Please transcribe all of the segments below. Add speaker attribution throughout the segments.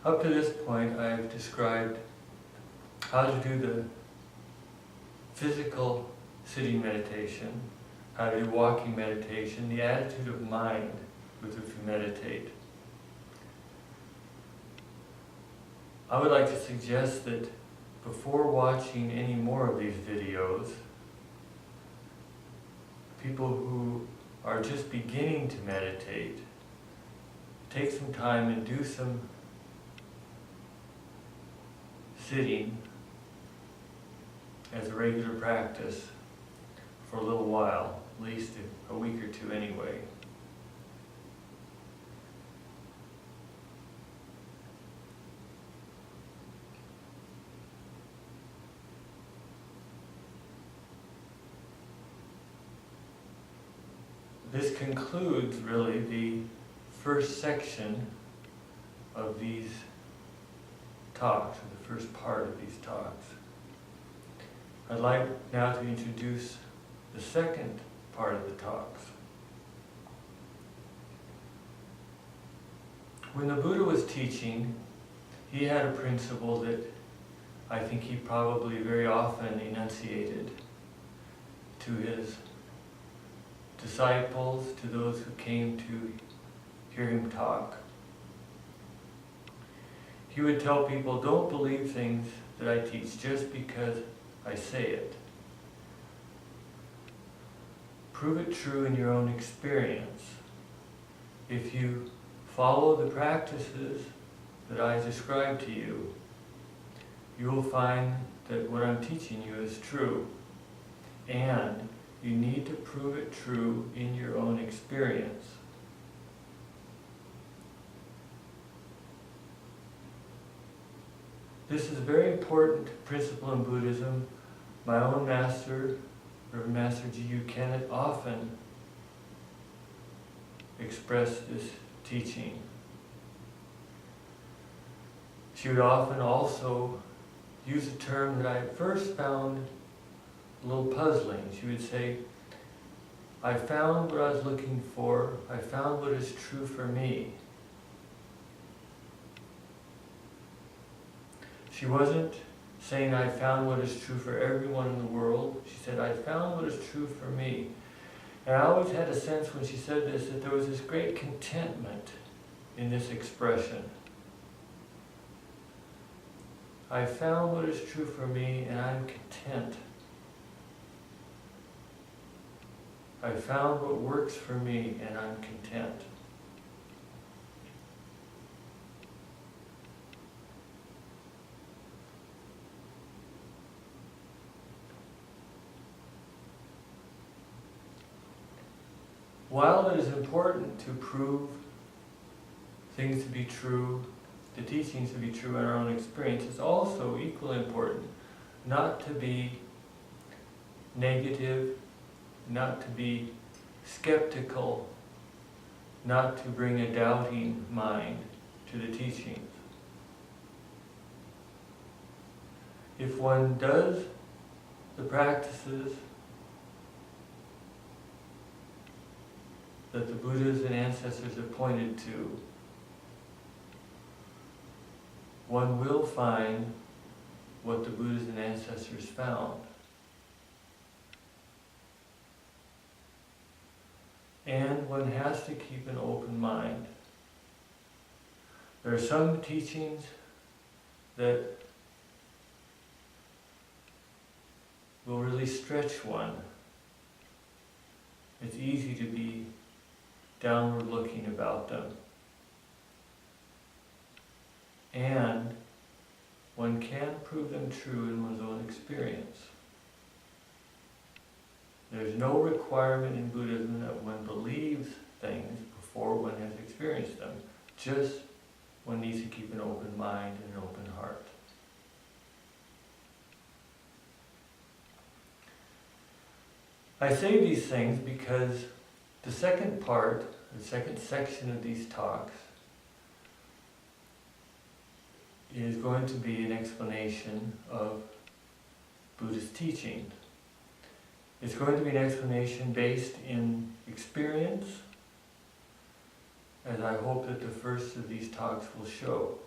Speaker 1: Up to this point, I've described how to do the physical sitting meditation, how to do walking meditation, the attitude of mind with which we meditate. I would like to suggest that before watching any more of these videos, people who are just beginning to meditate, take some time and do some sitting as a regular practice for a little while, at least a week or two anyway. This concludes really the first section of these talks, or the first part of these talks. I'd like now to introduce the second part of the talks. When the Buddha was teaching, he had a principle that I think he probably very often enunciated to his disciples, to those who came to hear him talk. He would tell people, don't believe things that I teach just because I say it. Prove it true in your own experience. If you follow the practices that I describe to you, you will find that what I'm teaching you is true. And you need to prove it true in your own experience. This is a very important principle in Buddhism. My own master, Reverend Master G.U. Kennett, often expressed this teaching. She would often also use a term that I at first found a little puzzling. She would say, I found what I was looking for. I found what is true for me. She wasn't saying, I found what is true for everyone in the world. She said, I found what is true for me. And I always had a sense when she said this that there was this great contentment in this expression. I found what is true for me and I'm content. I found what works for me and I'm content. While it is important to prove things to be true, the teachings to be true in our own experience, it's also equally important not to be negative, not to be skeptical, not to bring a doubting mind to the teachings. If one does the practices that the Buddhas and ancestors have pointed to, one will find what the Buddhas and ancestors found. And one has to keep an open mind. There are some teachings that will really stretch one. It's easy to be downward looking about them. And one can prove them true in one's own experience. There's no requirement in Buddhism that one believes things before one has experienced them. Just one needs to keep an open mind and an open heart. I say these things because the second part, the second section of these talks is going to be an explanation of Buddhist teaching. It's going to be an explanation based in experience, as I hope that the first of these talks will show.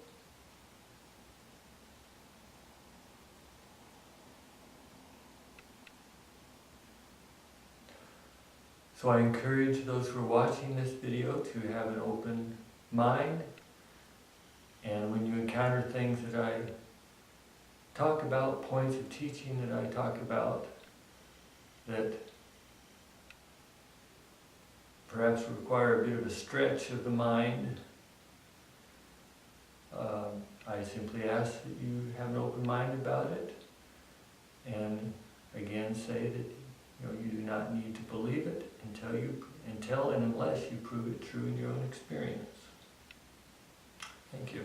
Speaker 1: So I encourage those who are watching this video to have an open mind, and when you encounter things that I talk about, points of teaching that I talk about, that perhaps require a bit of a stretch of the mind, I simply ask that you have an open mind about it, and again say that you do not need to believe it until and unless you prove it true in your own experience. Thank you.